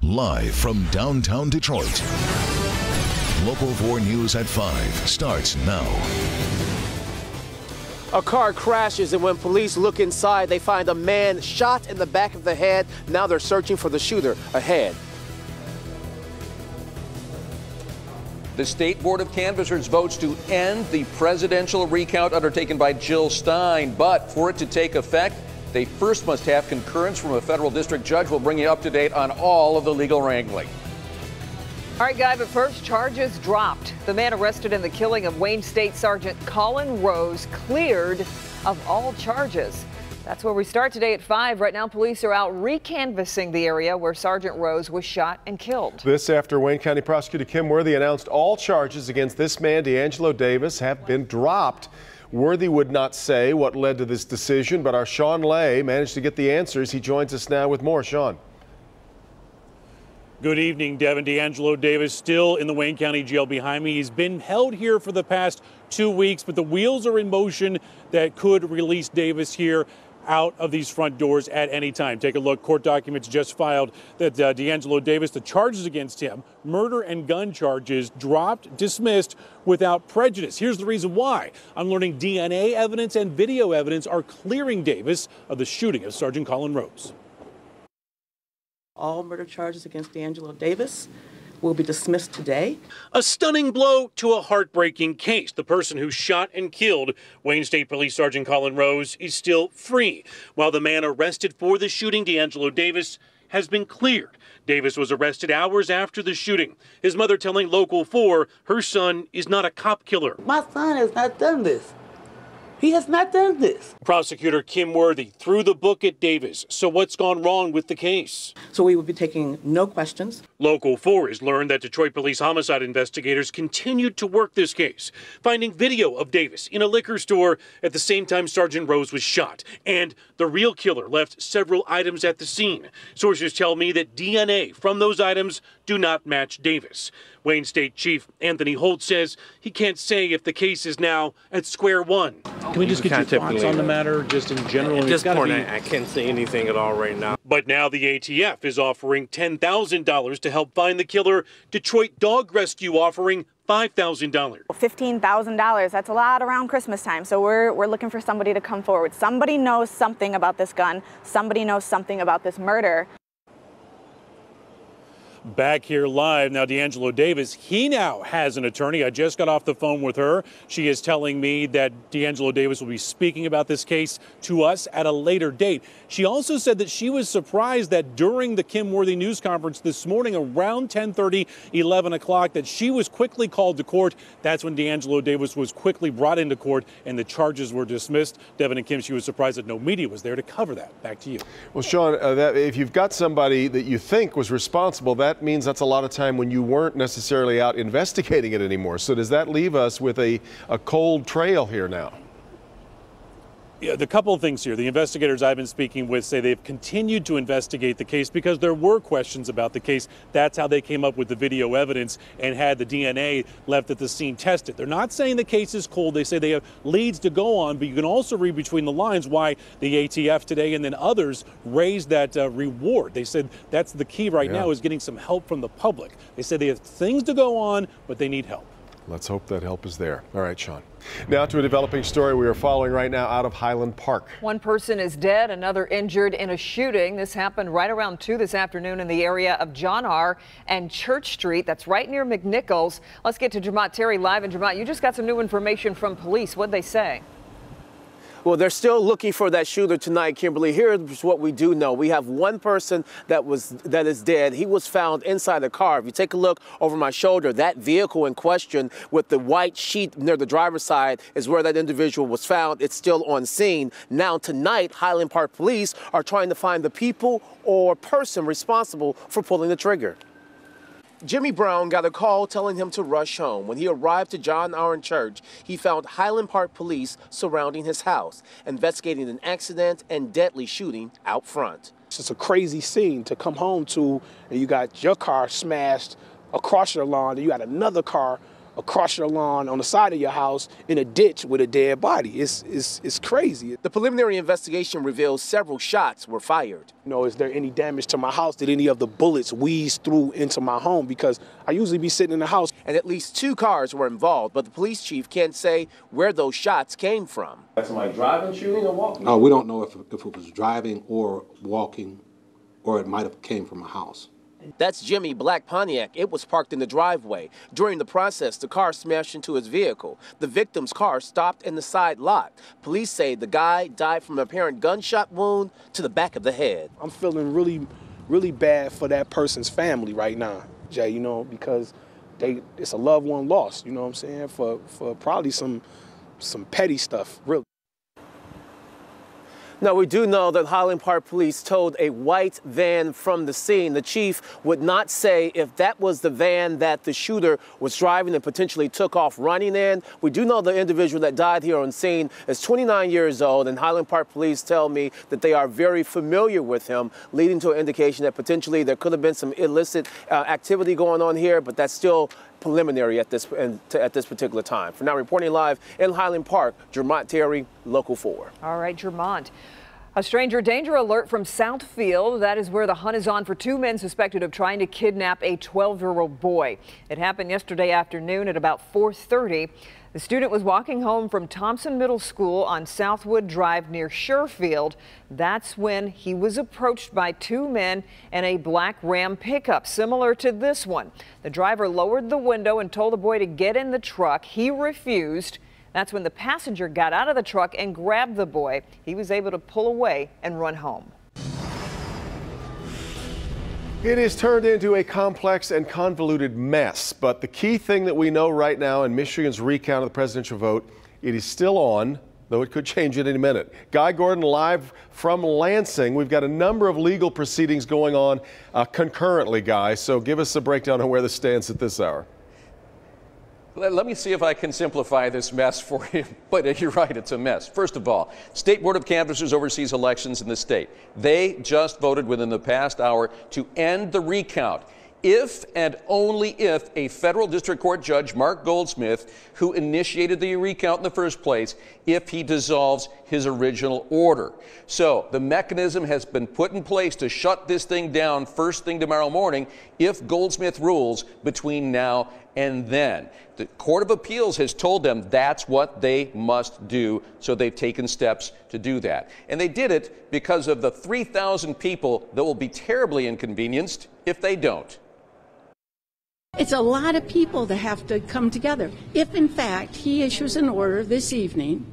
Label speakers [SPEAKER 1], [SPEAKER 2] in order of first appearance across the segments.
[SPEAKER 1] Live from downtown Detroit. Local 4 News at 5 starts now.
[SPEAKER 2] A car crashes, and when police look inside, they find a man shot in the back of the head. Now they're searching for the shooter ahead.
[SPEAKER 3] The State Board of Canvassers votes to end the presidential recount undertaken by Jill Stein. But for it to take effect, they first must have concurrence from a federal district judge. We'll bring you up to date on all of the legal wrangling.
[SPEAKER 4] All right, Guy, but first, charges dropped. The man arrested in the killing of Wayne State Sergeant Colin Rose cleared of all charges. That's where we start today at 5. Right now, police are out recanvassing the area where Sergeant Rose was shot and killed.
[SPEAKER 5] This after Wayne County Prosecutor Kim Worthy announced all charges against this man, D'Angelo Davis, have been dropped. Worthy would not say what led to this decision, but our Sean Lay managed to get the answers. He joins us now with more. Sean.
[SPEAKER 6] Good evening, Devin. D'Angelo Davis still in the Wayne County Jail behind me. He's been held here for the past 2 weeks, but the wheels are in motion that could release Davis here out of these front doors at any time. Take a look. Court documents just filed that D'Angelo Davis, the charges against him, murder and gun charges, dropped, dismissed without prejudice. Here's the reason why. I'm learning DNA evidence and video evidence are clearing Davis of the shooting of Sergeant Colin Rose.
[SPEAKER 7] All murder charges against D'Angelo Davis will be dismissed today.
[SPEAKER 6] A stunning blow to a heartbreaking case. The person who shot and killed Wayne State Police Sergeant Colin Rose is still free, while the man arrested for the shooting, D'Angelo Davis, has been cleared. Davis was arrested hours after the shooting. His mother telling Local 4 her son is not a cop killer.
[SPEAKER 7] My son has not done this. He has not done this.
[SPEAKER 6] Prosecutor Kim Worthy threw the book at Davis. So what's gone wrong with the case?
[SPEAKER 7] So we will be taking no questions.
[SPEAKER 6] Local 4 has learned that Detroit police homicide investigators continued to work this case, finding video of Davis in a liquor store at the same time Sergeant Rose was shot. And the real killer left several items at the scene. Sources tell me that DNA from those items do not match Davis. Wayne State Chief Anthony Holt says he can't say if the case is now at square one. Can we just get your thoughts on the matter, just in general?
[SPEAKER 8] At this point, I can't say anything at all right now.
[SPEAKER 6] But now the ATF is offering $10,000 to help find the killer. Detroit Dog Rescue offering $5,000.
[SPEAKER 9] $15,000, that's a lot around Christmas time. So we're looking for somebody to come forward. Somebody knows something about this gun. Somebody knows something about this murder.
[SPEAKER 6] Back here live now, D'Angelo Davis, he now has an attorney. I just got off the phone with her. She is telling me that D'Angelo Davis will be speaking about this case to us at a later date. She also said that she was surprised that during the Kim Worthy news conference this morning around 10:30, 11 o'clock, that she was quickly called to court. That's when D'Angelo Davis was quickly brought into court and the charges were dismissed. Devin and Kim, she was surprised that no media was there to cover that. Back to you.
[SPEAKER 5] Well, Sean, if you've got somebody that you think was responsible, that means that's a lot of time when you weren't necessarily out investigating it anymore. So does that leave us with a cold trail here now?
[SPEAKER 6] Yeah, the couple of things here. The investigators I've been speaking with say they've continued to investigate the case because there were questions about the case. That's how they came up with the video evidence and had the DNA left at the scene tested. They're not saying the case is cold. They say they have leads to go on, but you can also read between the lines why the ATF today and then others raised that reward. They said that's the key right now is getting some help from the public. They said they have things to go on, but they need help.
[SPEAKER 5] Let's hope that help is there. All right, Sean. Now to a developing story we are following right now out of Highland Park.
[SPEAKER 4] One person is dead, another injured in a shooting. This happened right around 2 this afternoon in the area of John R. and Church Street. That's right near McNichols. Let's get to Jamont Terry live. And Jamont, you just got some new information from police. What'd they say?
[SPEAKER 2] Well, they're still looking for that shooter tonight, Kimberly. Here's what we do know. We have one person that is dead. He was found inside a car. If you take a look over my shoulder, that vehicle in question with the white sheet near the driver's side is where that individual was found. It's still on scene. Now, tonight, Highland Park Police are trying to find the people or person responsible for pulling the trigger. Jimmy Brown got a call telling him to rush home. When he arrived to John R. and Church, he found Highland Park police surrounding his house, investigating an accident and deadly shooting out front.
[SPEAKER 10] It's just a crazy scene to come home to, and you got your car smashed across your lawn, and you got another car across your lawn on the side of your house in a ditch with a dead body. It's crazy.
[SPEAKER 2] The preliminary investigation reveals several shots were fired.
[SPEAKER 10] You know, is there any damage to my house? Did any of the bullets wheeze through into my home? Because I usually be sitting in the house.
[SPEAKER 2] And at least 2 cars were involved, but the police chief can't say where those shots came from.
[SPEAKER 11] That's somebody driving, shooting, or walking?
[SPEAKER 12] We don't know if it was driving or walking, or it might have came from a house.
[SPEAKER 2] That's Jimmy Black Pontiac. It was parked in the driveway. During the process, the car smashed into his vehicle. The victim's car stopped in the side lot. Police say the guy died from an apparent gunshot wound to the back of the head.
[SPEAKER 10] I'm feeling really, really bad for that person's family right now, Jay, you know, because it's a loved one lost, you know what I'm saying, for probably some petty stuff, really.
[SPEAKER 2] Now, we do know that Highland Park Police towed a white van from the scene. The chief would not say if that was the van that the shooter was driving and potentially took off running in. We do know the individual that died here on scene is 29 years old, and Highland Park Police tell me that they are very familiar with him, leading to an indication that potentially there could have been some illicit activity going on here, but that's still preliminary at this particular time. For now, reporting live in Highland Park, Jermont Terry, Local 4.
[SPEAKER 4] All right, Jermont. A stranger danger alert from Southfield. That is where the hunt is on for 2 men suspected of trying to kidnap a 12-year-old boy. It happened yesterday afternoon at about 4:30. The student was walking home from Thompson Middle School on Southwood Drive near Sherfield. That's when he was approached by 2 men in a black Ram pickup, similar to this one. The driver lowered the window and told the boy to get in the truck. He refused. That's when the passenger got out of the truck and grabbed the boy. He was able to pull away and run home.
[SPEAKER 5] It is turned into a complex and convoluted mess, but the key thing that we know right now in Michigan's recount of the presidential vote, it is still on, though it could change at any minute. Guy Gordon live from Lansing. We've got a number of legal proceedings going on concurrently, Guy, so give us a breakdown on where this stands at this hour.
[SPEAKER 3] Let me see if I can simplify this mess for you, but you're right, it's a mess. First of all, State Board of Canvassers oversees elections in the state. They just voted within the past hour to end the recount if and only if a federal district court judge, Mark Goldsmith, who initiated the recount in the first place, if he dissolves his original order. So the mechanism has been put in place to shut this thing down first thing tomorrow morning if Goldsmith rules between now and then. The Court of Appeals has told them that's what they must do, so they've taken steps to do that. And they did it because of the 3,000 people that will be terribly inconvenienced if they don't.
[SPEAKER 13] It's a lot of people that have to come together. If, in fact, he issues an order this evening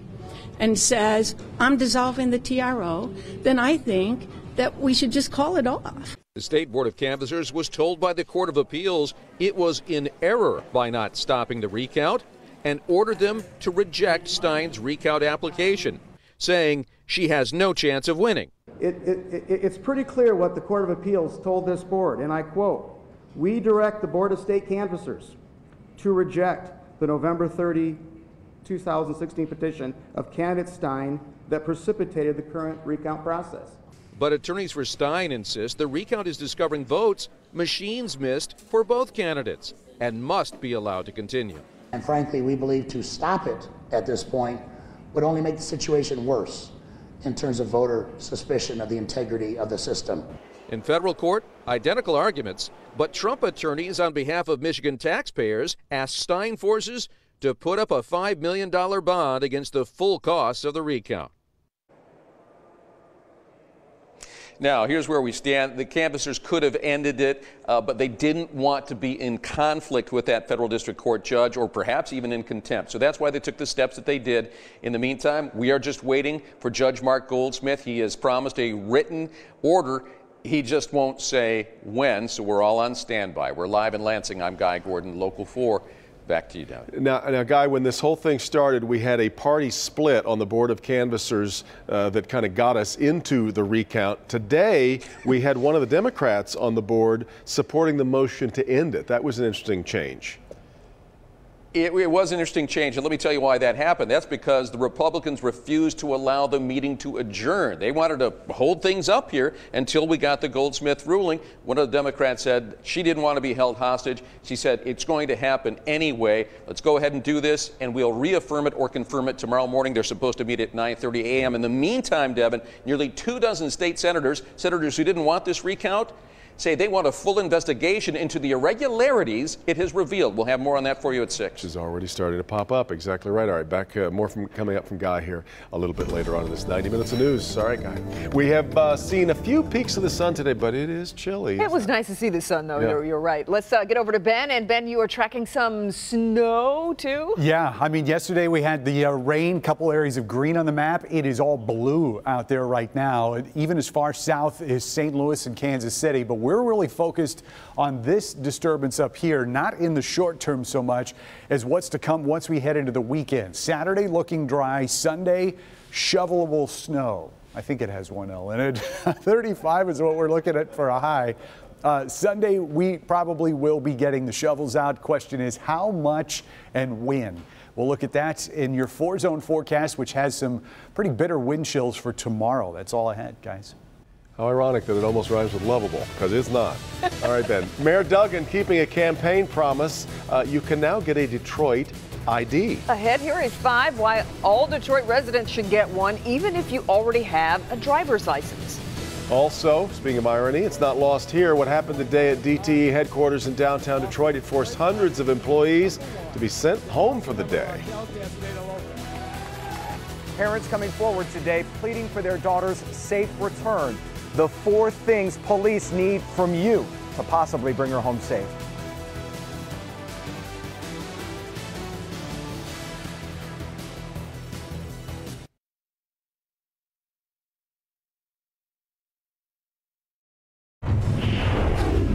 [SPEAKER 13] and says, I'm dissolving the TRO, then I think that we should just call it off.
[SPEAKER 3] The State Board of Canvassers was told by the Court of Appeals it was in error by not stopping the recount and ordered them to reject Stein's recount application, saying she has no chance of winning.
[SPEAKER 14] It's pretty clear what the Court of Appeals told this board, and I quote, "We direct the Board of State Canvassers to reject the November 30, 2016 petition of candidate Stein that precipitated the current recount process."
[SPEAKER 3] But attorneys for Stein insist the recount is discovering votes machines missed for both candidates and must be allowed to continue.
[SPEAKER 15] And frankly, we believe to stop it at this point would only make the situation worse in terms of voter suspicion of the integrity of the system.
[SPEAKER 3] In federal court, identical arguments, but Trump attorneys on behalf of Michigan taxpayers asked Stein forces to put up a $5 million bond against the full costs of the recount. Now, here's where we stand. The canvassers could have ended it, but they didn't want to be in conflict with that federal district court judge or perhaps even in contempt. So that's why they took the steps that they did. In the meantime, we are just waiting for Judge Mark Goldsmith. He has promised a written order. He just won't say when, so we're all on standby. We're live in Lansing. I'm Guy Gordon, Local 4. Back to you, Doug.
[SPEAKER 5] Now, Guy, when this whole thing started, we had a party split on the Board of Canvassers that kind of got us into the recount. Today, we had one of the Democrats on the board supporting the motion to end it. That was an interesting change.
[SPEAKER 3] It was an interesting change, and let me tell you why that happened. That's because the Republicans refused to allow the meeting to adjourn. They wanted to hold things up here until we got the Goldsmith ruling. One of the Democrats said she didn't want to be held hostage. She said it's going to happen anyway. Let's go ahead and do this, and we'll reaffirm it or confirm it tomorrow morning. They're supposed to meet at 9:30 a.m. In the meantime, Devin, nearly 24 state senators who didn't want this recount, say they want a full investigation into the irregularities it has revealed. We'll have more on that for you at 6.
[SPEAKER 5] Which is already starting to pop up. Exactly right. All right, back more coming up from Guy here a little bit later on in this 90 minutes of news. All right, Guy. We have seen a few peaks of the sun today, but it is chilly.
[SPEAKER 4] It was nice to see the sun, though. Yeah. You're right. Let's get over to Ben. And Ben, you are tracking some snow, too?
[SPEAKER 16] Yeah. I mean, yesterday we had the rain, couple areas of green on the map. It is all blue out there right now, even as far south as St. Louis and Kansas City. But we're really focused on this disturbance up here, not in the short term so much as what's to come once we head into the weekend. Saturday looking dry, Sunday shovelable snow. I think it has one L in it. 35 is what we're looking at for a high. Sunday, we probably will be getting the shovels out. Question is how much and when? We'll look at that in your 4-zone forecast, which has some pretty bitter wind chills for tomorrow. That's all I had, guys.
[SPEAKER 5] How ironic that it almost rhymes with lovable, because it's not. All right, Ben. Mayor Duggan keeping a campaign promise. You can now get a Detroit ID.
[SPEAKER 4] Ahead here is 5, why all Detroit residents should get one, even if you already have a driver's license.
[SPEAKER 5] Also, speaking of irony, it's not lost here. What happened today at DTE headquarters in downtown Detroit, it forced hundreds of employees to be sent home for the day.
[SPEAKER 17] Parents coming forward today pleading for their daughter's safe return. The 4 things police need from you to possibly bring her home safe.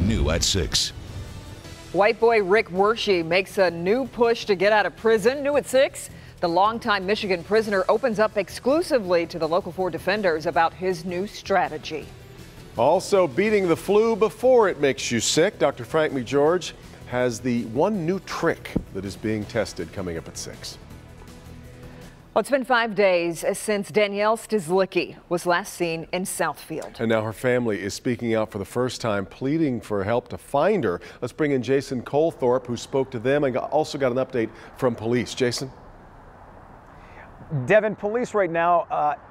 [SPEAKER 1] New at 6.
[SPEAKER 4] White boy Rick Wershe makes a new push to get out of prison. New at 6. The longtime Michigan prisoner opens up exclusively to the Local 4 defenders about his new strategy.
[SPEAKER 5] Also beating the flu before it makes you sick. Dr. Frank McGeorge has the one new trick that is being tested coming up at 6.
[SPEAKER 4] Well, it's been 5 days since Danielle Stislicki was last seen in Southfield.
[SPEAKER 5] And now her family is speaking out for the first time, pleading for help to find her. Let's bring in Jason Colthorpe, who spoke to them and also got an update from police. Jason?
[SPEAKER 17] Devin, police right now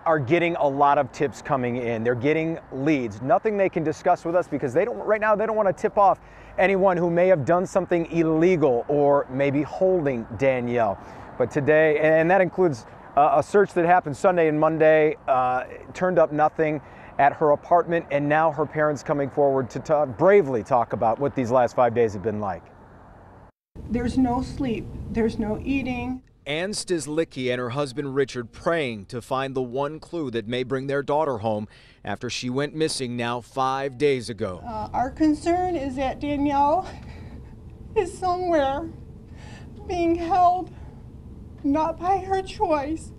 [SPEAKER 17] are getting a lot of tips coming in. They're getting leads. Nothing they can discuss with us because they don't want to tip off anyone who may have done something illegal or maybe holding Danielle. But today, and that includes a search that happened Sunday and Monday, turned up nothing at her apartment, and now her parents coming forward to bravely talk about what these last 5 days have been like.
[SPEAKER 18] There's no sleep, there's no eating.
[SPEAKER 19] Ann Stislicki and her husband Richard praying to find the one clue that may bring their daughter home after she went missing now 5 days ago.
[SPEAKER 18] Our concern is that Danielle is somewhere being held, not by her choice,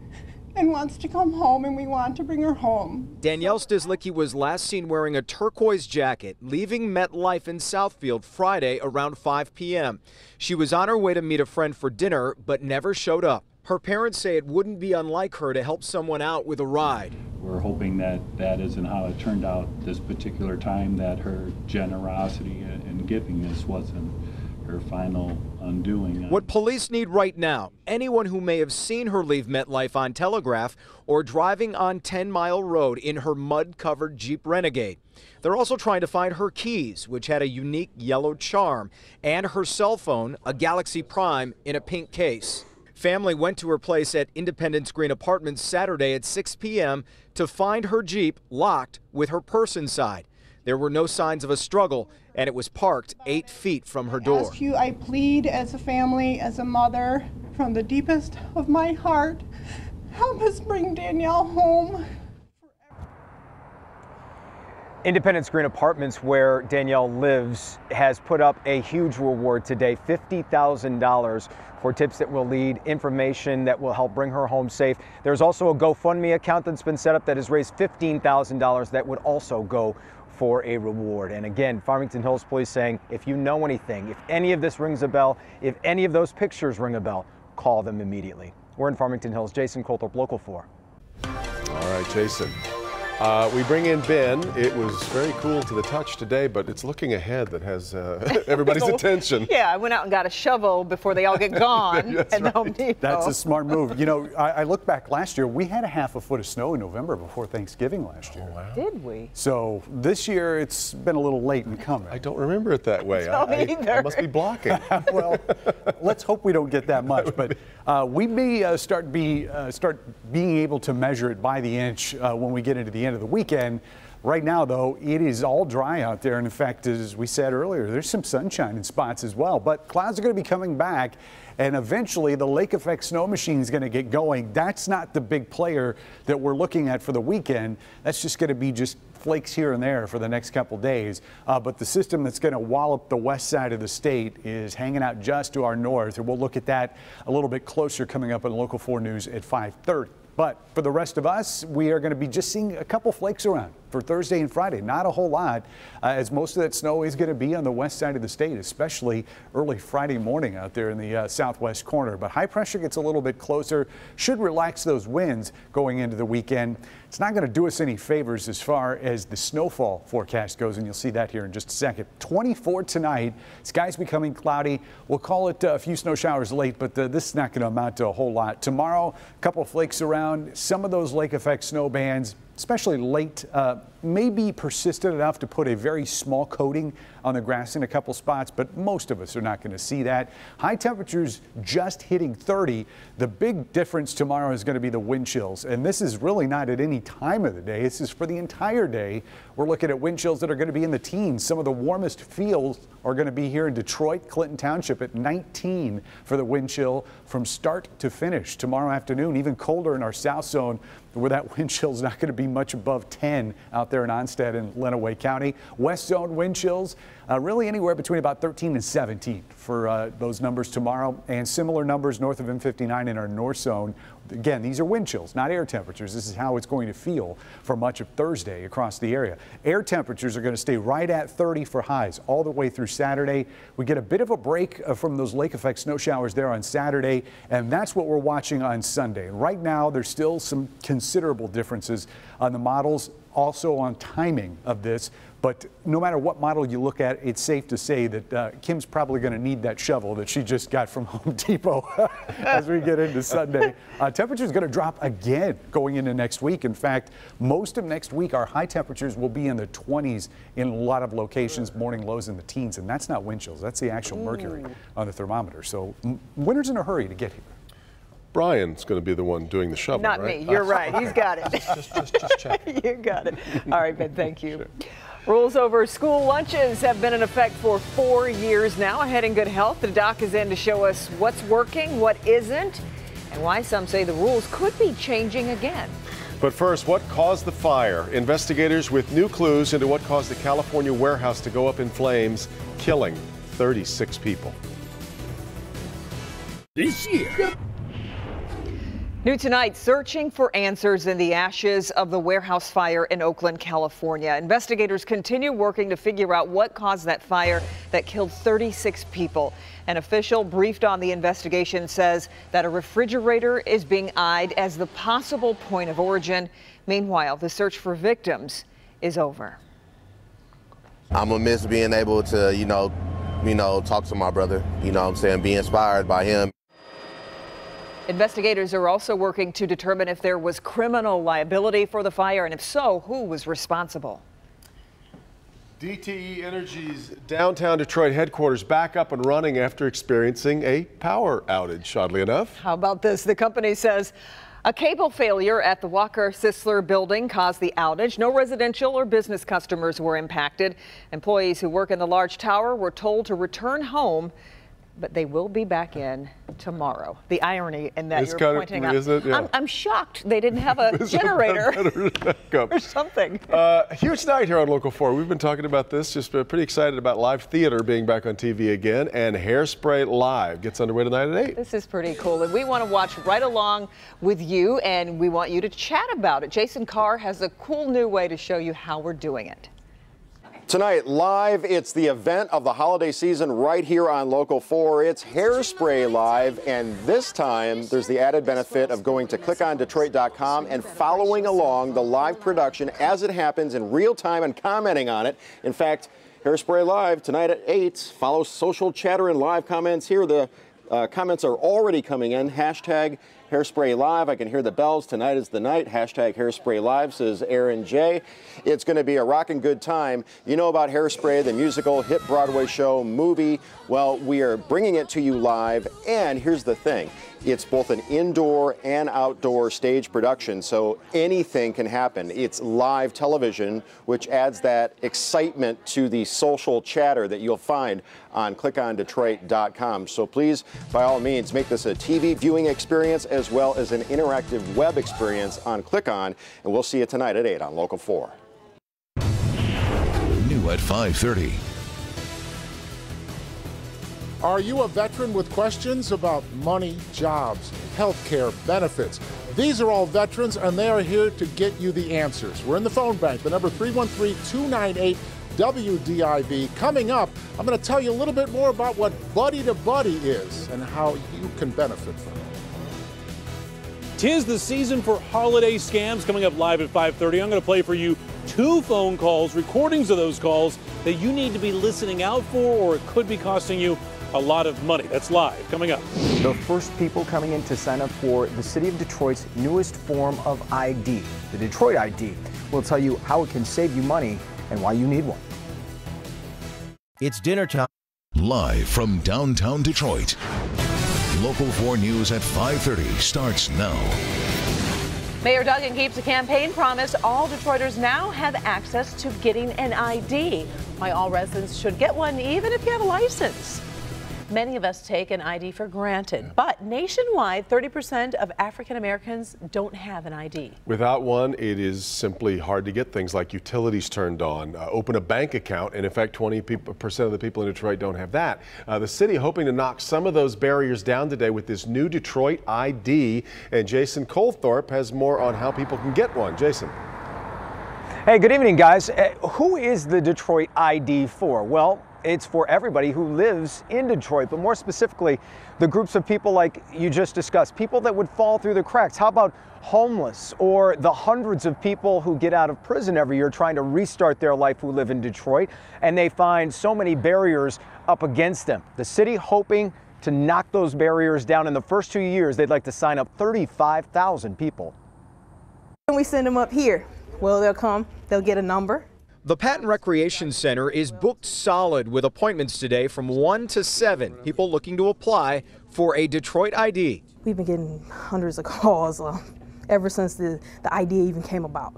[SPEAKER 18] and wants to come home, and we want to bring her home.
[SPEAKER 19] Danielle Stislicki was last seen wearing a turquoise jacket, leaving MetLife in Southfield Friday around 5 p.m. She was on her way to meet a friend for dinner, but never showed up. Her parents say it wouldn't be unlike her to help someone out with a ride.
[SPEAKER 20] We're hoping that that isn't how it turned out this particular time, that her generosity and givingness wasn't her final undoing.
[SPEAKER 19] What police need right now, anyone who may have seen her leave MetLife on Telegraph or driving on 10 Mile Road in her mud-covered Jeep Renegade. They're also trying to find her keys, which had a unique yellow charm, and her cell phone, a Galaxy Prime, in a pink case. Family went to her place at Independence Green Apartments Saturday at 6 p.m. to find her Jeep locked with her purse inside. There were no signs of a struggle, and it was parked 8 feet from her door.
[SPEAKER 18] I plead as a family, as a mother, from the deepest of my heart, help us bring Danielle home.
[SPEAKER 17] Independence Green Apartments, where Danielle lives, has put up a huge reward today, $50,000 for tips that will lead, information that will help bring her home safe. There's also a GoFundMe account that's been set up that has raised $15,000 that would also go for a reward. And again, Farmington Hills Police saying, if you know anything, if any of this rings a bell, if any of those pictures ring a bell, call them immediately. We're in Farmington Hills. Jason Colthorpe, Local 4.
[SPEAKER 5] All right, Jason. We bring in Ben. It was very cool to the touch today, but it's looking ahead that has everybody's attention.
[SPEAKER 4] Yeah, I went out and got a shovel before they all get gone at
[SPEAKER 5] right.
[SPEAKER 4] Home Depot.
[SPEAKER 16] That's a smart move. You know, I look back last year, we had a half a foot of snow in November before Thanksgiving last year.
[SPEAKER 5] Oh, wow.
[SPEAKER 4] Did we?
[SPEAKER 16] So this year it's been a little late in coming.
[SPEAKER 5] I don't remember it that way.
[SPEAKER 4] Either.
[SPEAKER 5] I must be blocking.
[SPEAKER 16] Well, let's hope we don't get that much, but we may start being able to measure it by the inch when we get into the end of the weekend. Right now, though, it is all dry out there. And in fact, as we said earlier, there's some sunshine in spots as well. But clouds are going to be coming back, and eventually the lake effect snow machine is going to get going. That's not the big player that we're looking at for the weekend. That's just going to be just flakes here and there for the next couple days. But the system that's going to wallop the west side of the state is hanging out just to our north. And we'll look at that a little bit closer coming up on Local 4 News at 5:30. But for the rest of us, we are going to be just seeing a couple flakes around for Thursday and Friday. Not a whole lot, as most of that snow is going to be on the west side of the state, especially early Friday morning out there in the southwest corner. But high pressure gets a little bit closer, should relax those winds going into the weekend. It's not going to do us any favors as far as the snowfall forecast goes, and you'll see that here in just a second. 24 tonight, skies becoming cloudy. We'll call it a few snow showers late, but this is not going to amount to a whole lot. Tomorrow, a couple of flakes around, some of those lake effect snow bands, especially late, may be persistent enough to put a very small coating on the grass in a couple spots, but most of us are not going to see that. High temperatures just hitting 30. The big difference tomorrow is going to be the wind chills, and this is really not at any time of the day. This is for the entire day. We're looking at wind chills that are going to be in the teens. Some of the warmest fields are going to be here in Detroit, Clinton Township at 19 for the wind chill from start to finish tomorrow afternoon. Even colder in our south zone, where that wind chill is not going to be much above 10 out there in Onstead and Lenawee County. West zone wind chills really anywhere between about 13 and 17 for those numbers tomorrow, and similar numbers north of M59 in our north zone. Again, these are wind chills, not air temperatures. This is how it's going to feel for much of Thursday across the area. Air temperatures are going to stay right at 30 for highs all the way through Saturday. We get a bit of a break from those lake effect snow showers there on Saturday, and that's what we're watching on Sunday. Right now, there's still some considerable differences on the models, also on timing of this. But no matter what model you look at, it's safe to say that Kim's probably going to need that shovel that she just got from Home Depot as we get into Sunday. Temperatures going to drop again going into next week. In fact, most of next week, our high temperatures will be in the 20s in a lot of locations, morning lows in the teens. And that's not wind chills. That's the actual mercury on the thermometer. So winter's in a hurry to get here.
[SPEAKER 5] Brian's going to be the one doing the shovel,
[SPEAKER 4] Not
[SPEAKER 5] right?
[SPEAKER 4] me. You're right. He's got it.
[SPEAKER 5] Just check.
[SPEAKER 4] You got it. All right, Ben, thank you. Sure. Rules over school lunches have been in effect for 4 years now. Ahead in good health, the doc is in to show us what's working, what isn't, and why some say the rules could be changing again.
[SPEAKER 5] But first, what caused the fire? Investigators with new clues into what caused the California warehouse to go up in flames, killing 36 people.
[SPEAKER 21] This year.
[SPEAKER 4] New tonight, searching for answers in the ashes of the warehouse fire in Oakland, California. Investigators continue working to figure out what caused that fire that killed 36 people. An official briefed on the investigation says that a refrigerator is being eyed as the possible point of origin. Meanwhile, the search for victims is over.
[SPEAKER 22] I'm gonna miss being able to, talk to my brother, be inspired by him.
[SPEAKER 4] Investigators are also working to determine if there was criminal liability for the fire, and if so, who was responsible.
[SPEAKER 5] DTE Energy's downtown Detroit headquarters back up and running after experiencing a power outage, oddly enough.
[SPEAKER 4] How about this? The company says a cable failure at the Walker Sisler building caused the outage. No residential or business customers were impacted. Employees who work in the large tower were told to return home, but they will be back in tomorrow. The irony in that, you're pointing out.
[SPEAKER 5] Yeah.
[SPEAKER 4] I'm shocked they didn't have a generator or something.
[SPEAKER 5] Huge night here on Local 4. We've been talking about this, just pretty excited about live theater being back on TV again, and Hairspray Live gets underway tonight at 8.
[SPEAKER 4] This is pretty cool, and we want to watch right along with you, and we want you to chat about it. Jason Carr has a cool new way to show you how we're doing it.
[SPEAKER 7] Tonight, live, it's the event of the holiday season right here on Local 4. It's Hairspray Live, and this time there's the added benefit of going to clickondetroit.com and following along the live production as it happens in real time and commenting on it. In fact, Hairspray Live tonight at 8. Follow social chatter and live comments here. The comments are already coming in. Hashtag Hairspray Live. I can hear the bells. Tonight is the night. Hashtag Hairspray Live, says Aaron J. It's going to be a rockin' good time. You know about Hairspray, the musical, hit Broadway show, movie. Well, we are bringing it to you live. And here's the thing. It's both an indoor and outdoor stage production, so anything can happen. It's live television, which adds that excitement to the social chatter that you'll find on clickondetroit.com. So please, by all means, make this a TV viewing experience as well as an interactive web experience on Click On, and we'll see you tonight at 8 on Local 4.
[SPEAKER 1] New at 5:30.
[SPEAKER 21] Are you a veteran with questions about money, jobs, health care, benefits? These are all veterans, and they are here to get you the answers. We're in the phone bank, the number 313-298-WDIV. Coming up, I'm going to tell you a little bit more about what Buddy to Buddy is and how you can benefit from it.
[SPEAKER 6] 'Tis the season for holiday scams. Coming up live at 5:30. I'm going to play for you 2 phone calls, recordings of those calls that you need to be listening out for, or it could be costing you a lot of money. That's live, coming up.
[SPEAKER 17] The first people coming in to sign up for the City of Detroit's newest form of ID, the Detroit ID. We'll tell you how it can save you money and why you need one.
[SPEAKER 1] It's dinner time. Live from downtown Detroit. Local 4 News at 5:30 starts now.
[SPEAKER 23] Mayor Duggan keeps a campaign promise. All Detroiters now have access to getting an ID. Why all residents should get one, even if you have a license. Many of us take an ID for granted, but nationwide, 30% of African Americans don't have an ID.
[SPEAKER 5] Without one, it is simply hard to get things like utilities turned on, open a bank account, and in fact, 20% of the people in Detroit don't have that. The city hoping to knock some of those barriers down today with this new Detroit ID, and Jason Colthorpe has more on how people can get one. Jason.
[SPEAKER 17] Hey, good evening, guys. Who is the Detroit ID for? Well, it's for everybody who lives in Detroit, but more specifically, the groups of people like you just discussed, people that would fall through the cracks. How about homeless, or the hundreds of people who get out of prison every year trying to restart their life who live in Detroit, and they find so many barriers up against them. The city hoping to knock those barriers down. In the first 2 years, they'd like to sign up 35,000 people.
[SPEAKER 24] When we send them up here, well, they'll come, they'll get a number.
[SPEAKER 19] The Patton Recreation Center is booked solid with appointments today from 1 to 7. People looking to apply for a Detroit ID.
[SPEAKER 24] We've been getting hundreds of calls ever since the idea even came about.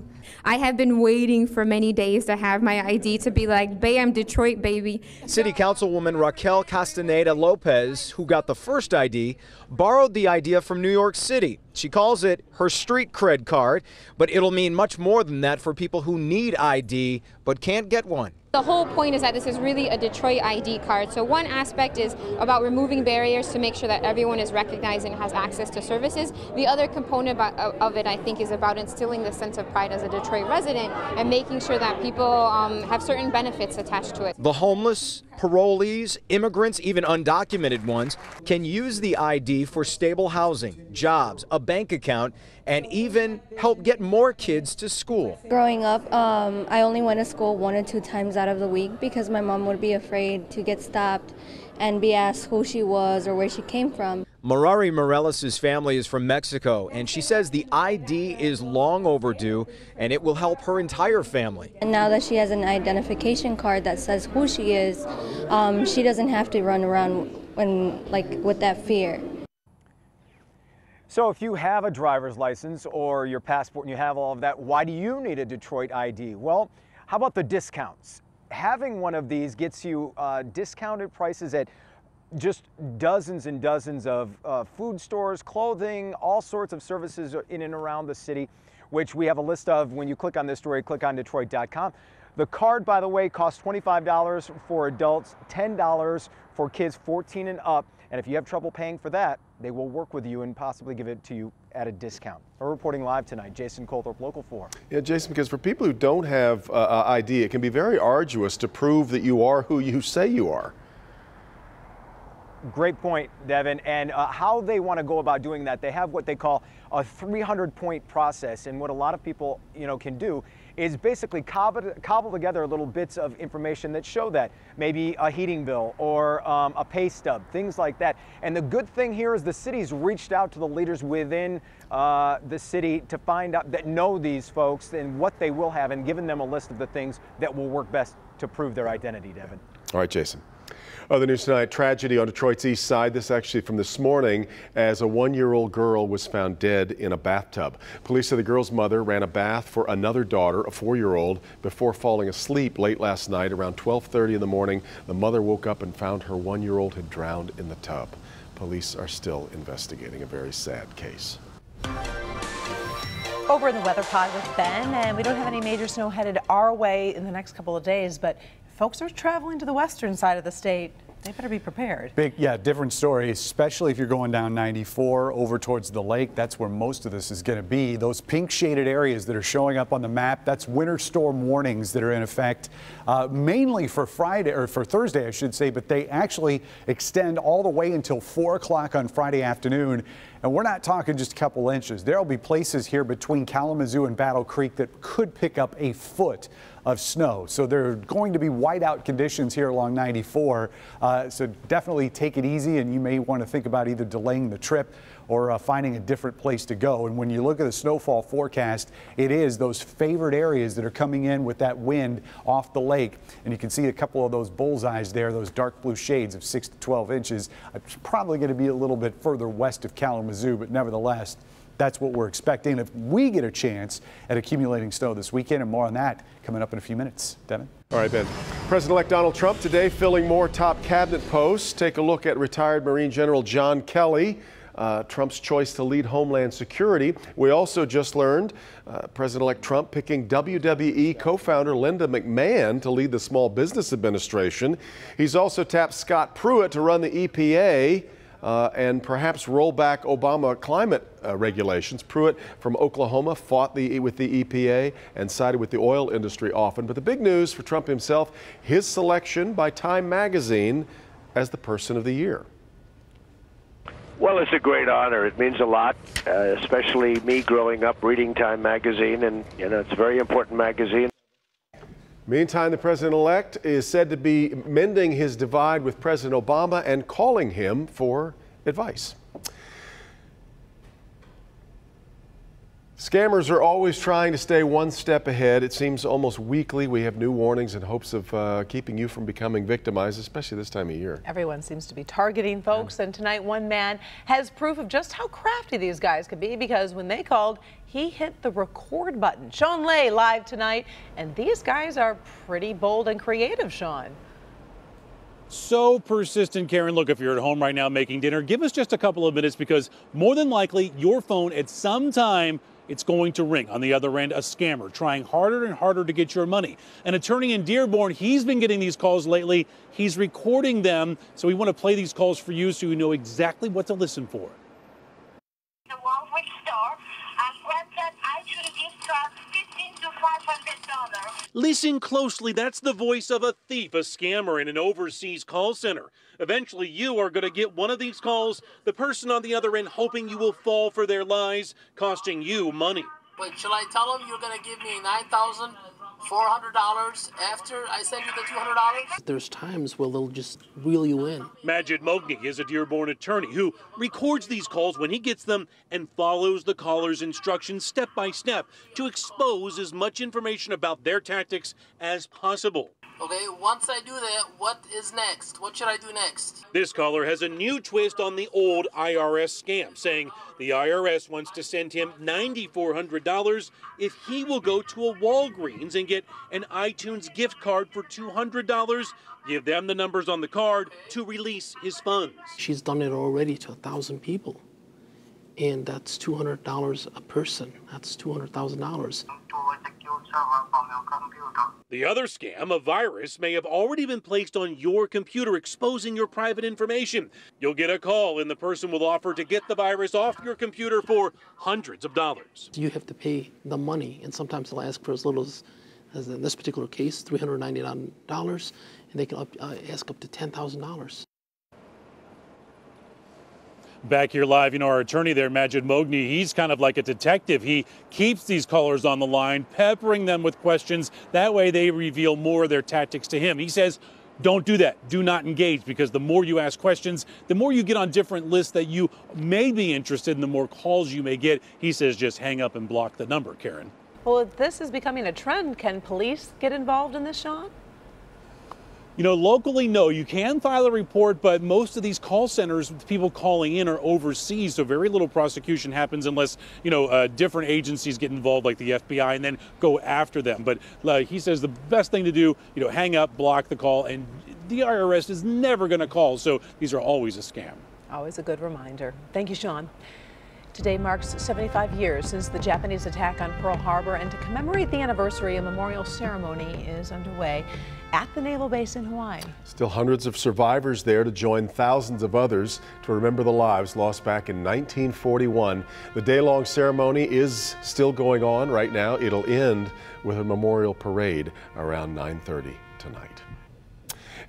[SPEAKER 25] I have been waiting for many days to have my ID to be like, "Bae, I'm Detroit, baby."
[SPEAKER 19] City Councilwoman Raquel Castaneda Lopez, who got the first ID, borrowed the idea from New York City. She calls it her street cred card, but it'll mean much more than that for people who need ID but can't get one.
[SPEAKER 25] The whole point is that this is really a Detroit ID card. So one aspect is about removing barriers to make sure that everyone is recognized and has access to services. The other component of it, I think, is about instilling the sense of pride as a Detroit resident and making sure that people have certain benefits attached to it.
[SPEAKER 19] The homeless, parolees, immigrants, even undocumented ones, can use the ID for stable housing, jobs, a bank account, and even help get more kids to school.
[SPEAKER 26] Growing up, I only went to school 1 or 2 times out of the week because my mom would be afraid to get stopped and be asked who she was or where she came from.
[SPEAKER 19] Marari Morales' family is from Mexico, and she says the ID is long overdue and it will help her entire family.
[SPEAKER 26] And now that she has an identification card that says who she is, she doesn't have to run around with that fear.
[SPEAKER 17] So if you have a driver's license or your passport and you have all of that, why do you need a Detroit ID? Well, how about the discounts? Having one of these gets you discounted prices at just dozens and dozens of food stores, clothing, all sorts of services in and around the city, which we have a list of when you click on this story, clickondetroit.com. The card, by the way, costs $25 for adults, $10 for kids 14 and up. And if you have trouble paying for that, they will work with you and possibly give it to you at a discount. We're reporting live tonight. Jason Colthorpe, Local 4.
[SPEAKER 5] Yeah, Jason, because for people who don't have ID, it can be very arduous to prove that you are who you say you are.
[SPEAKER 17] Great point, Devin. And how they want to go about doing that, they have what they call a 300-point process. And what a lot of people, can do is basically cobble together little bits of information that show that. Maybe a heating bill or a pay stub, things like that. And the good thing here is the city's reached out to the leaders within the city to find out that know these folks and what they will have, and given them a list of the things that will work best to prove their identity, Devin.
[SPEAKER 5] All right, Jason. Other news tonight, tragedy on Detroit's east side. This actually from this morning, as a 1-year-old girl was found dead in a bathtub. Police say the girl's mother ran a bath for another daughter, a 4-year-old, before falling asleep late last night. Around 12:30 in the morning, the mother woke up and found her 1-year-old had drowned in the tub. Police are still investigating a very sad case.
[SPEAKER 23] Over in the weather pod with Ben, and we don't have any major snow headed our way in the next couple of days, but folks are traveling to the western side of the state. They better be prepared.
[SPEAKER 16] Different story, especially if you're going down 94 over towards the lake. That's where most of this is going to be. Those pink shaded areas that are showing up on the map, that's winter storm warnings that are in effect, mainly for Friday, or for Thursday, I should say, but they actually extend all the way until 4 o'clock on Friday afternoon. And we're not talking just a couple inches. There'll be places here between Kalamazoo and Battle Creek that could pick up a foot of snow. So there are going to be whiteout conditions here along 94. So definitely take it easy, and you may want to think about either delaying the trip or finding a different place to go. And when you look at the snowfall forecast, it is those favored areas that are coming in with that wind off the lake. And you can see a couple of those bullseyes there, those dark blue shades of 6 to 12 inches. It's probably going to be a little bit further west of Kalamazoo, but nevertheless, that's what we're expecting if we get a chance at accumulating snow this weekend. And more on that coming up in a few minutes. Devin?
[SPEAKER 5] All right, Ben. President-elect Donald Trump today filling more top cabinet posts. Take a look at retired Marine General John Kelly, Trump's choice to lead Homeland Security. We also just learned President-elect Trump picking WWE co-founder Linda McMahon to lead the Small Business Administration. He's also tapped Scott Pruitt to run the EPA. And perhaps roll back Obama climate regulations. Pruitt from Oklahoma fought with the EPA and sided with the oil industry often. But the big news for Trump himself, his selection by Time Magazine as the Person of the Year.
[SPEAKER 2] Well, it's a great honor. It means a lot, especially me growing up reading Time Magazine. And, it's a very important magazine.
[SPEAKER 5] Meantime, the president-elect is said to be mending his divide with President Obama and calling him for advice. Scammers are always trying to stay one step ahead. It seems almost weekly we have new warnings in hopes of keeping you from becoming victimized, especially this time of year.
[SPEAKER 23] Everyone seems to be targeting folks, and tonight one man has proof of just how crafty these guys could be, because when they called, he hit the record button. Sean Lay live tonight, and these guys are pretty bold and creative, Sean.
[SPEAKER 6] So persistent, Karen. Look, if you're at home right now making dinner, give us just a couple of minutes, because more than likely your phone at some time it's going to ring. On the other end, a scammer trying harder and harder to get your money. An attorney in Dearborn, he's been getting these calls lately. He's recording them, so we want to play these calls for you so you know exactly what to listen for.
[SPEAKER 8] The Walmart store, grab that iTunes gift card, $15 to $500.
[SPEAKER 6] Listen closely. That's the voice of a thief, a scammer in an overseas call center. Eventually, you are going to get one of these calls, the person on the other end hoping you will fall for their lies, costing you money.
[SPEAKER 9] Wait, shall I tell them you're going to give me $9,400 after I send you the $200? There's times where they'll just reel you in.
[SPEAKER 6] Majid Mogni is a Dearborn attorney who records these calls when he gets them and follows the caller's instructions step by step to expose as much information about their tactics as possible.
[SPEAKER 9] Okay, once I do that, what is next? What should I do next?
[SPEAKER 6] This caller has a new twist on the old IRS scam, saying the IRS wants to send him $9,400 if he will go to a Walgreens and get an iTunes gift card for $200, give them the numbers on the card to release his funds.
[SPEAKER 9] She's done it already to 1,000 people, and that's $200 a person. That's $200,000.
[SPEAKER 6] The other scam, a virus, may have already been placed on your computer, exposing your private information. You'll get a call and the person will offer to get the virus off your computer for hundreds of dollars.
[SPEAKER 9] You have to pay the money, and sometimes they'll ask for as little as in this particular case, $399, and they can ask up to $10,000.
[SPEAKER 6] Back here live, our attorney there, Majid Mogni, he's kind of like a detective. He keeps these callers on the line, peppering them with questions. That way they reveal more of their tactics to him. He says, don't do that. Do not engage, because the more you ask questions, the more you get on different lists that you may be interested in, the more calls you may get. He says just hang up and block the number, Karen.
[SPEAKER 23] Well, if this is becoming a trend, can police get involved in this, Sean?
[SPEAKER 6] Locally, no. You can file a report, but most of these call centers, people calling in, are overseas, so very little prosecution happens unless, different agencies get involved, like the FBI, and then go after them. But he says the best thing to do, hang up, block the call, and the IRS is never going to call, so these are always a scam.
[SPEAKER 23] Always a good reminder. Thank you, Sean. Today marks 75 years since the Japanese attack on Pearl Harbor, and to commemorate the anniversary, a memorial ceremony is underway at the naval base in Hawaii.
[SPEAKER 5] Still hundreds of survivors there to join thousands of others to remember the lives lost back in 1941. The day-long ceremony is still going on right now. It'll end with a memorial parade around 9:30 tonight.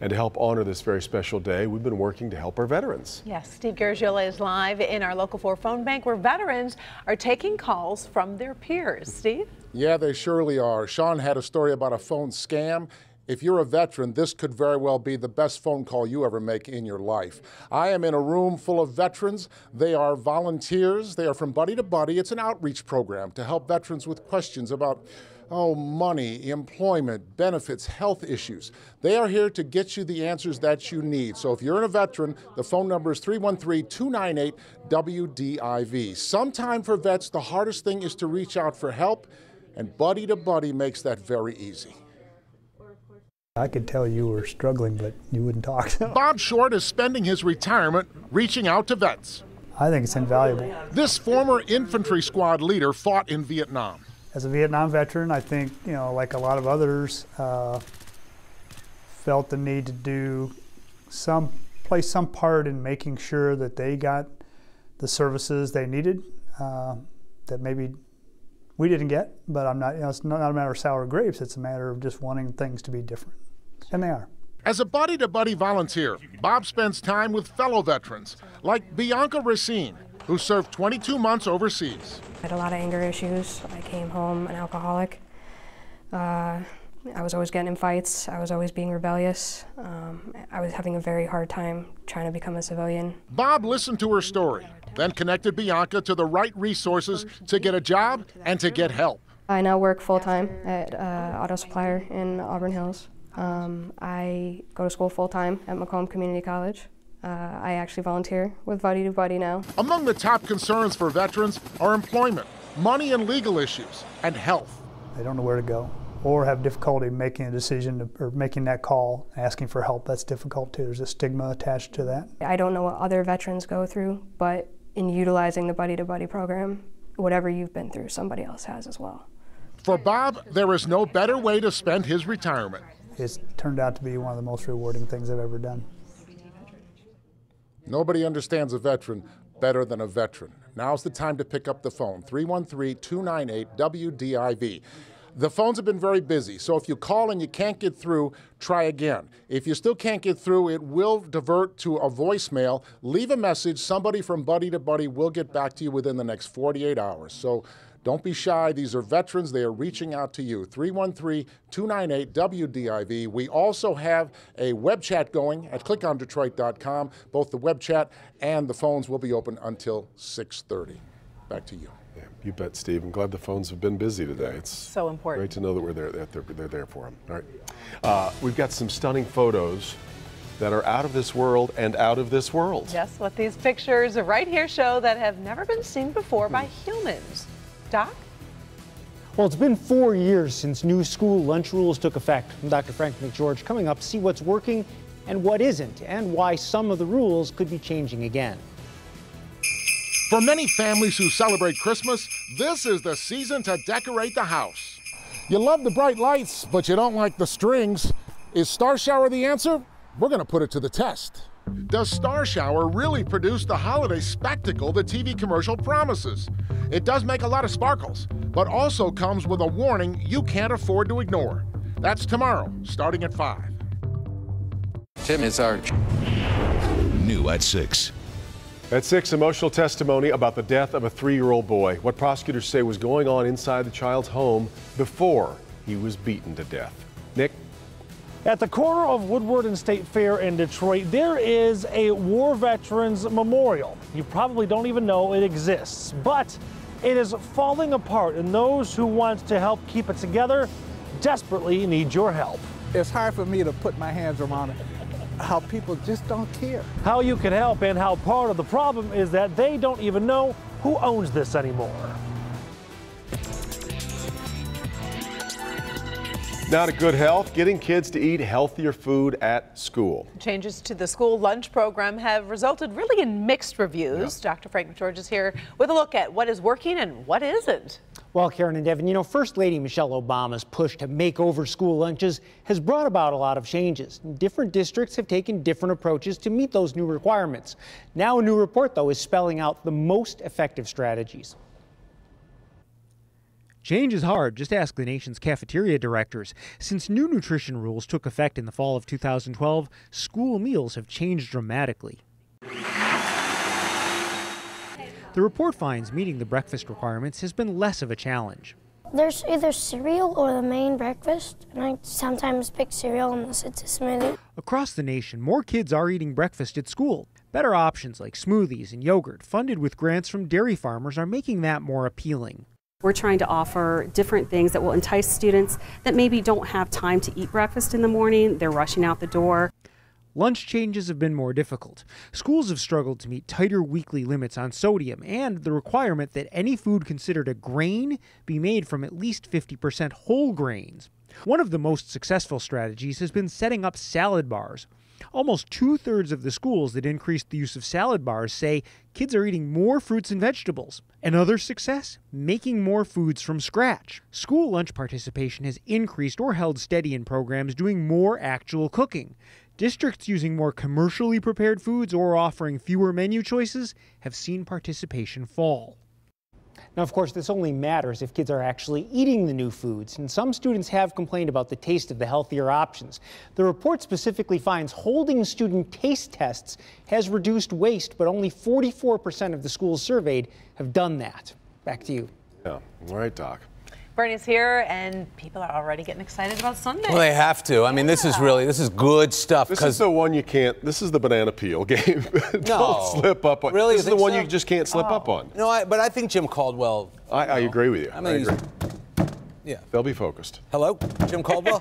[SPEAKER 5] And to help honor this very special day, we've been working to help our veterans.
[SPEAKER 23] Yes, Steve Garagiola is live in our Local 4 phone bank, where veterans are taking calls from their peers. Steve?
[SPEAKER 21] Yeah, they surely are. Sean had a story about a phone scam. If you're a veteran, this could very well be the best phone call you ever make in your life. I am in a room full of veterans. They are volunteers. They are from Buddy to Buddy. It's an outreach program to help veterans with questions about money, employment, benefits, health issues. They are here to get you the answers that you need. So if you're a veteran, the phone number is 313-298-WDIV. Sometime for vets, the hardest thing is to reach out for help, and Buddy to Buddy makes that very easy.
[SPEAKER 10] I could tell you were struggling, but you wouldn't talk.
[SPEAKER 21] Bob Short is spending his retirement reaching out to vets.
[SPEAKER 10] I think it's invaluable.
[SPEAKER 21] This former infantry squad leader fought in Vietnam.
[SPEAKER 10] As a Vietnam veteran, I think, like a lot of others, felt the need to play some part in making sure that they got the services they needed that maybe we didn't get. But it's not a matter of sour grapes. It's a matter of just wanting things to be different, and they are.
[SPEAKER 21] As a Buddy to Buddy volunteer, Bob spends time with fellow veterans like Bianca Racine, who served 22 months overseas.
[SPEAKER 11] I had a lot of anger issues. I came home an alcoholic. I was always getting in fights. I was always being rebellious. I was having a very hard time trying to become a civilian.
[SPEAKER 21] Bob listened to her story, then connected Bianca to the right resources to get a job and to get help.
[SPEAKER 11] I now work full-time at Auto Supplier in Auburn Hills. I go to school full-time at Macomb Community College. I actually volunteer with Buddy to Buddy now.
[SPEAKER 21] Among the top concerns for veterans are employment, money and legal issues, and health.
[SPEAKER 10] They don't know where to go or have difficulty making a decision or making that call, asking for help. That's difficult too. There's a stigma attached to that.
[SPEAKER 11] I don't know what other veterans go through, but in utilizing the Buddy to Buddy program, whatever you've been through, somebody else has as well.
[SPEAKER 21] For Bob, there is no better way to spend his retirement.
[SPEAKER 10] It's turned out to be one of the most rewarding things I've ever done.
[SPEAKER 21] Nobody understands a veteran better than a veteran. Now's the time to pick up the phone, 313-298-WDIV. The phones have been very busy, so if you call and you can't get through, try again. If you still can't get through, it will divert to a voicemail. Leave a message. Somebody from Buddy to Buddy will get back to you within the next 48 hours. So don't be shy. These are veterans. They are reaching out to you. 313-298-WDIV. We also have a web chat going at clickondetroit.com. Both the web chat and the phones will be open until 6:30. Back to you.
[SPEAKER 5] Yeah, you bet, Steve. I'm glad the phones have been busy today. It's
[SPEAKER 23] so important.
[SPEAKER 5] Great to know that they're there for them. All right. We've got some stunning photos that are out of this world and out of this world.
[SPEAKER 23] Yes, what these pictures right here show that have never been seen before by humans. Doc?
[SPEAKER 12] Well, it's been 4 years since new school lunch rules took effect. I'm Dr. Frank McGeorge coming up to see what's working and what isn't, and why some of the rules could be changing again.
[SPEAKER 21] For many families who celebrate Christmas, this is the season to decorate the house. You love the bright lights, but you don't like the strings. Is Star Shower the answer? We're going to put it to the test. Does Star Shower really produce the holiday spectacle the TV commercial promises? It does make a lot of sparkles, but also comes with a warning you can't afford to ignore. That's tomorrow, starting at 5.
[SPEAKER 3] Tim is our
[SPEAKER 1] New at 6.
[SPEAKER 5] At 6, emotional testimony about the death of a 3-year-old boy. What prosecutors say was going on inside the child's home before he was beaten to death. Nick?
[SPEAKER 13] At the corner of Woodward and State Fair in Detroit, there is a war veterans memorial. You probably don't even know it exists, but it is falling apart, and those who want to help keep it together desperately need your help.
[SPEAKER 14] It's hard for me to put my hands around it, how people just don't care.
[SPEAKER 13] How you can help and how part of the problem is that they don't even know who owns this anymore.
[SPEAKER 5] Now to good health, getting kids to eat healthier food at school.
[SPEAKER 23] Changes to the school lunch program have resulted really in mixed reviews. Yeah. Dr. Frank McGeorge is here with a look at what is working and what isn't.
[SPEAKER 12] Well, Karen and Devin, you know, First Lady Michelle Obama's push to make over school lunches has brought about a lot of changes. Different districts have taken different approaches to meet those new requirements. Now a new report, though, is spelling out the most effective strategies.
[SPEAKER 15] Change is hard. Just ask the nation's cafeteria directors. Since new nutrition rules took effect in the fall of 2012, school meals have changed dramatically. The report finds meeting the breakfast requirements has been less of a challenge.
[SPEAKER 18] There's either cereal or the main breakfast, and I sometimes pick cereal unless it's a smoothie.
[SPEAKER 15] Across the nation, more kids are eating breakfast at school. Better options like smoothies and yogurt, funded with grants from dairy farmers, are making that more appealing.
[SPEAKER 20] We're trying to offer different things that will entice students that maybe don't have time to eat breakfast in the morning. They're rushing out the door.
[SPEAKER 15] Lunch changes have been more difficult. Schools have struggled to meet tighter weekly limits on sodium and the requirement that any food considered a grain be made from at least 50% whole grains. One of the most successful strategies has been setting up salad bars. Almost 2/3 of the schools that increased the use of salad bars say kids are eating more fruits and vegetables. Another success? Making more foods from scratch. School lunch participation has increased or held steady in programs doing more actual cooking. Districts using more commercially prepared foods or offering fewer menu choices have seen participation fall.
[SPEAKER 12] Now, of course, this only matters if kids are actually eating the new foods, and some students have complained about the taste of the healthier options. The report specifically finds holding student taste tests has reduced waste, but only 44% of the schools surveyed have done that. Back to you.
[SPEAKER 5] Yeah, all right, Doc.
[SPEAKER 23] Bernie's here, and people are already getting excited about Sunday.
[SPEAKER 27] Well, they have to. I mean, this is good stuff.
[SPEAKER 5] This is the one you can't, this is the banana peel game. Don't
[SPEAKER 27] No.
[SPEAKER 5] slip up on.
[SPEAKER 27] Really?
[SPEAKER 5] This is the one
[SPEAKER 27] so?
[SPEAKER 5] you just can't slip up on.
[SPEAKER 27] No, but I think Jim Caldwell.
[SPEAKER 5] I agree with you.
[SPEAKER 27] I mean,
[SPEAKER 5] I agree.
[SPEAKER 27] yeah.
[SPEAKER 5] They'll be focused.
[SPEAKER 27] Hello, Jim Caldwell.